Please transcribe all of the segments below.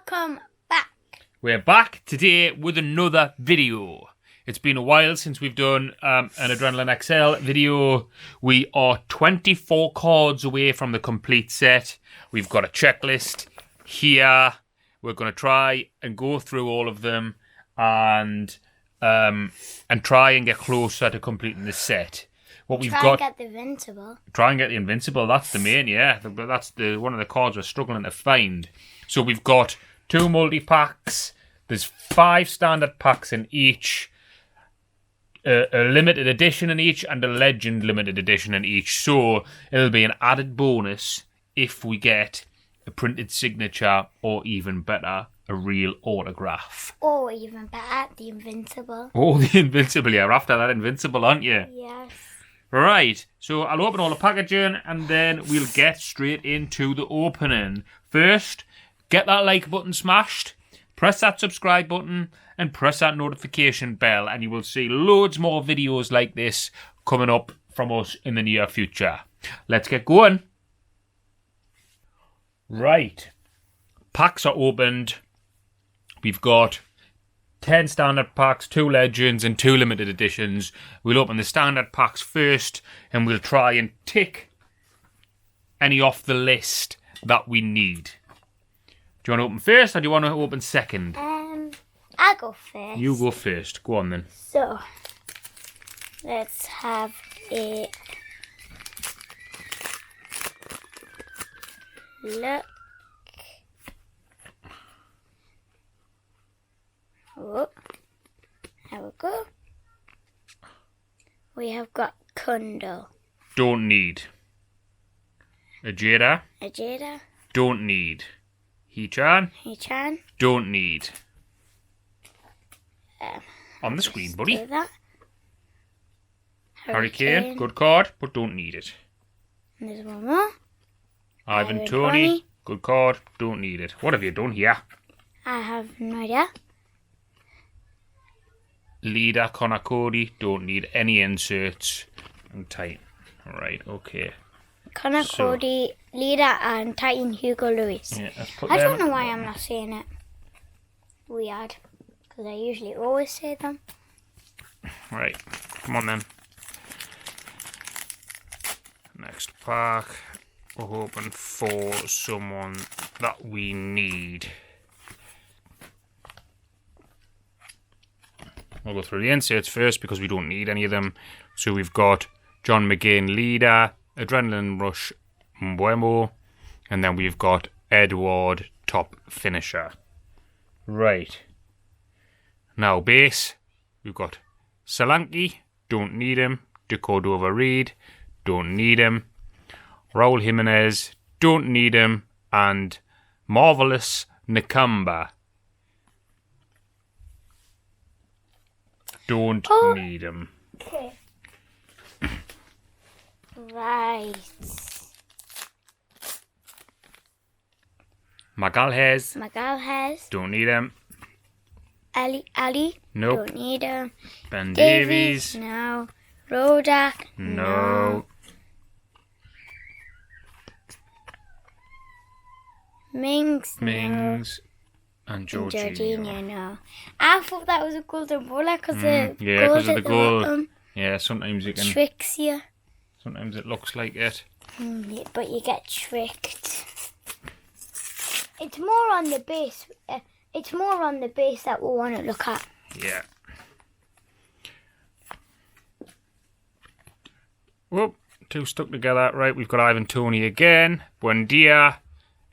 welcome back. We're back today with another video. It's been a while since we've done an Adrenalyn XL video. We are 24 cards away from the complete set. We've got a checklist here. We're going to try and go through all of them and try and get closer to completing the set. What we've got. Try and get the Invincible. Try and get the Invincible. That's the main, yeah. That's the one of the cards we're struggling to find. So we've got 2 multi-packs. There's 5 standard packs in each. A limited edition in each and a legend limited edition in each. So it'll be an added bonus if we get a printed signature or even better, a real autograph. Or even better, the Invincible. Oh, the Invincible. You're after that Invincible, aren't you? Yes. Right, so I'll open all the packaging and then we'll get straight into the opening. First, get that like button smashed, press that subscribe button and press that notification bell and you will see loads more videos like this coming up from us in the near future. Let's get going. Right, packs are opened. We've got 10 standard packs, 2 legends and 2 limited editions. We'll open the standard packs first and we'll try and tick any off the list that we need. Do you want to open first or do you want to open second? I'll go first. You go first. Go on then. So, let's have a look. Oh, there we go. We have got Kundal. Don't need. Ajeda. Ajeda. Don't need. Hichan. Hichan. Don't need. On the screen, buddy. Do that. Hurricane. Good card, but don't need it. And there's one more. Ivan Toney. Good card, don't need it. What have you done here? I have no idea. Leader, Connor Cody, don't need any inserts. And Titan. Alright, okay. Connor Cody, Leader, and Titan Hugo Lewis. Yeah, let's put I them. don't know why I'm not saying it. Weird. Because I usually always say them. Right, come on then. Next pack. We're hoping for someone that we need. We'll go through the inserts first because we don't need any of them. So we've got John McGinn, Leader, Adrenaline Rush, Mbuemo, and then we've got Edward, Top Finisher. Right. Now base, we've got Solanke, don't need him. Decordova Reed, don't need him. Raul Jimenez, don't need him. And Marvelous Nakamba. Don't need him. Okay. Right. Magalhaes. Don't need him. Ali. Nope. Don't need him. Ben Davies. No. Rodak. No. Mings. And Jorginho, no. I thought that was a golden bowler because the because of the goal. Bottom Yeah, sometimes you can. tricks you. Sometimes it looks like it. Yeah, but you get tricked. It's more on the base. It's more on the base that we want to look at. Yeah. Whoop, 2 stuck together. Right, we've got Ivan Toney again. Buendia.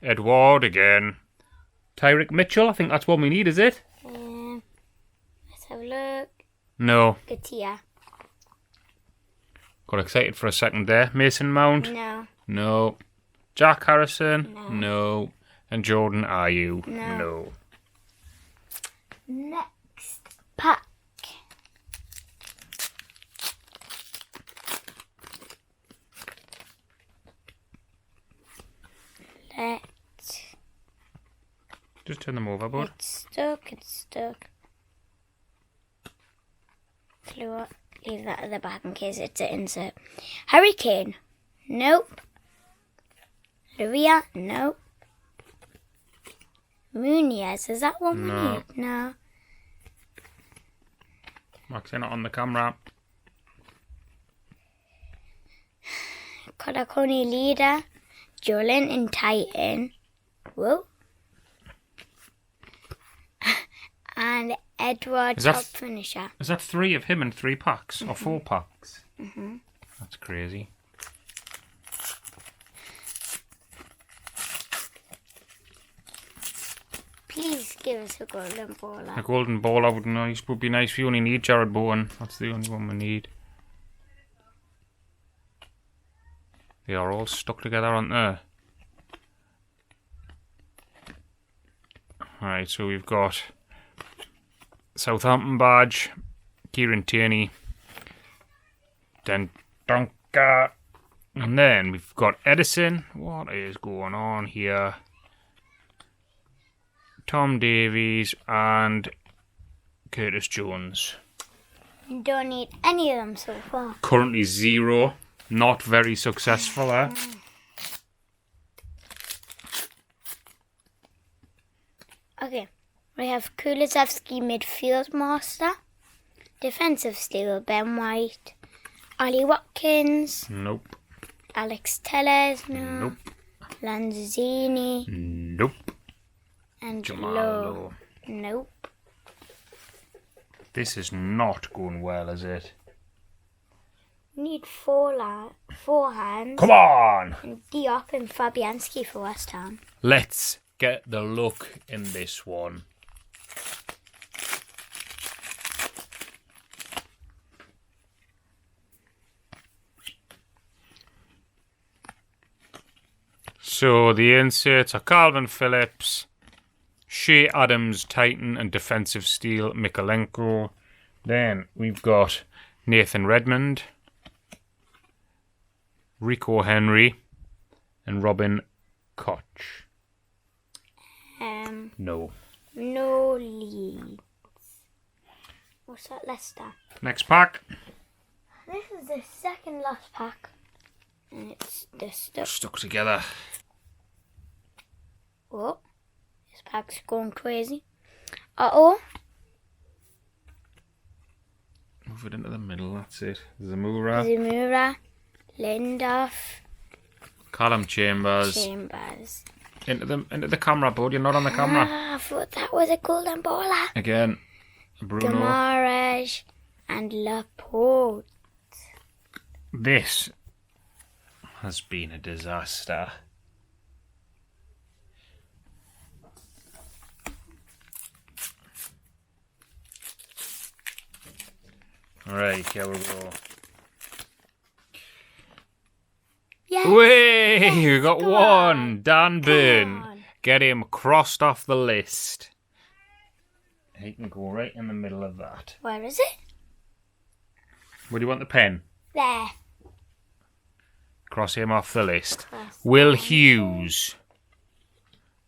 Edward again. Tyrick Mitchell, I think that's one we need, is it? Let's have a look. No. Gatia. Got excited for a second there. Mason Mount? No. No. Jack Harrison? No. No. And Jordan Ayew? No. Next pack. Just turn them over, bud. It's stuck. Leave that at the back in case it's an insert. Hurricane. Nope. Luria. Nope. Muniz, is that one we No. need? No. Max, you're not on the camera. Kodakoni leader, Jolin and Titan. Whoa. And Edward Is that- top finisher. Is that 3 of him in 3 packs or 4 packs? That's crazy. Please give us a golden A baller. golden baller would be nice. We only need Jared Bowen. That's the only one we need. They are all stuck together, aren't they? Alright, so we've got Southampton badge, Kieran Tierney, then Dunker, and then we've got Edison. What is going on here? Tom Davies and Curtis Jones. You don't need any of them so far. Currently 0. Not very successful, eh? Okay, we have Kulusevski midfield master, defensive steel Ben White, Ollie Watkins, Nope. Alex Tellez, no, Nope. Lanzini, Nope. and Jamal Lowe. Lowe. Nope. This is not going well, is it? We need four hands. Come on! And Diop and Fabianski for West Ham. Let's get the look in this one. So the inserts are Calvin Phillips, Shea Adams, Titan, and defensive steel Mikolenko. Then we've got Nathan Redmond, Rico Henry, and Robin Koch. No. No Leeds. What's that, Leicester? Next pack. This is the second last pack. And it's the stuff. Stuck together. Oh, this pack's going crazy. Uh-oh. Move it into the middle, that's it. Zamora, Zamora, Lindoff, Callum Chambers. Into the camera, bud. You're not on the camera. Ah, I thought that was a golden baller. Again, Bruno. Gamaraj and Laporte. This has been a disaster. Alright, here we go. Yes. Way! We got Come one. on. Dan Byrne. on. Get him crossed off the list. He can go right in the middle of that. Where is it? Where do you want the pen? There. Cross him off the list. Cross Will him. Hughes,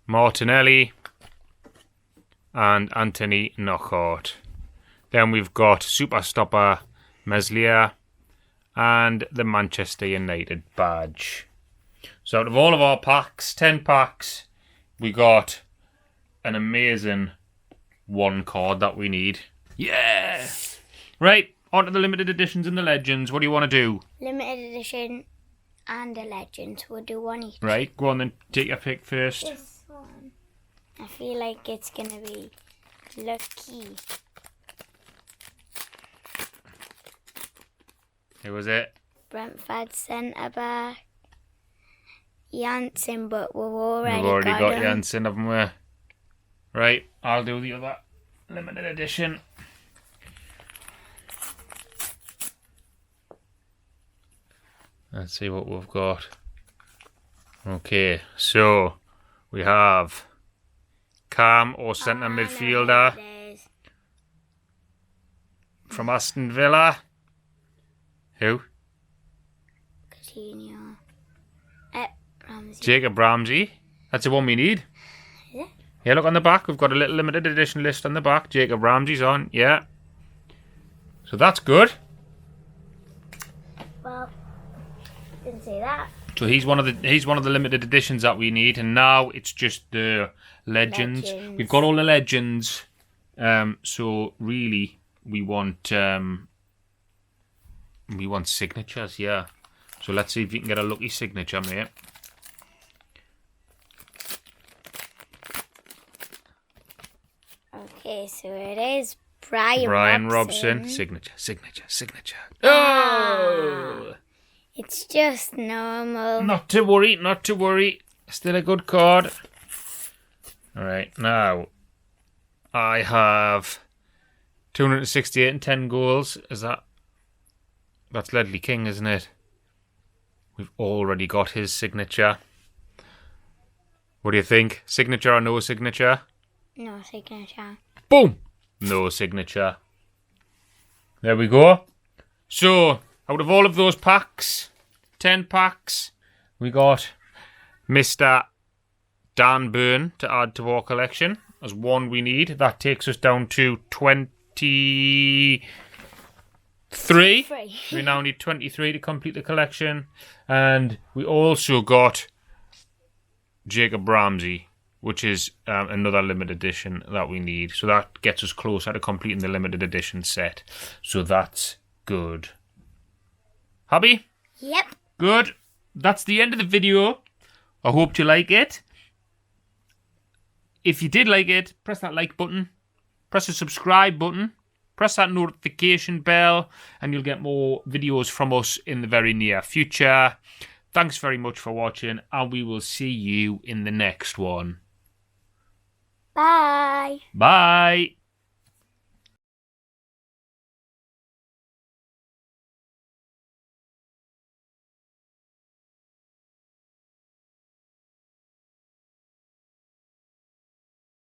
Martinelli, and Anthony Knockout. Then we've got super stopper Meslier and the Manchester United badge. So out of all of our packs, 10 packs, we got an amazing one card that we need. Yeah! Right, on to the limited editions and the legends. What do you want to do? Limited edition and a legend. We'll do one each. Right, go on then, take your pick first. This one. I feel like it's going to be lucky. Who was it? Brentford centre back. Janssen, but we've We've already, already got him. Janssen, haven't we? Right, I'll do the other limited edition. Let's see what we've got. Okay, so we have Cam or centre midfielder from Aston Villa. Who? Coutinho. Ramsey. Jacob Ramsey. That's the one we need. Is it? Yeah, look on the back. We've got a little limited edition list on the back. Jacob Ramsey's on. Yeah. So that's good. Well, didn't say that. So he's one of the limited editions that we need, and now it's just the legends. We've got all the legends. So really, we want signatures, yeah. So let's see if you can get a lucky signature, mate. Okay, so it is Brian Robson. Signature. Oh! It's just normal. Not to worry. Still a good card. Alright, now I have 268 and 10 goals. That's Ledley King, isn't it? We've already got his signature. What do you think? Signature or no signature? No signature. Boom! No signature. There we go. So, out of all of those packs, 10 packs, we got Mr. Dan Byrne to add to our collection as one we need. That takes us down to 23. We now need 23 to complete the collection. And we also got Jacob Ramsey, which is another limited edition that we need. So that gets us closer to completing the limited edition set. So that's good. Happy? Yep. Good. That's the end of the video. I hope you like it. If you did like it, press that like button. Press the subscribe button. Press that notification bell. And you'll get more videos from us in the very near future. Thanks very much for watching. And we will see you in the next one. Bye. Bye.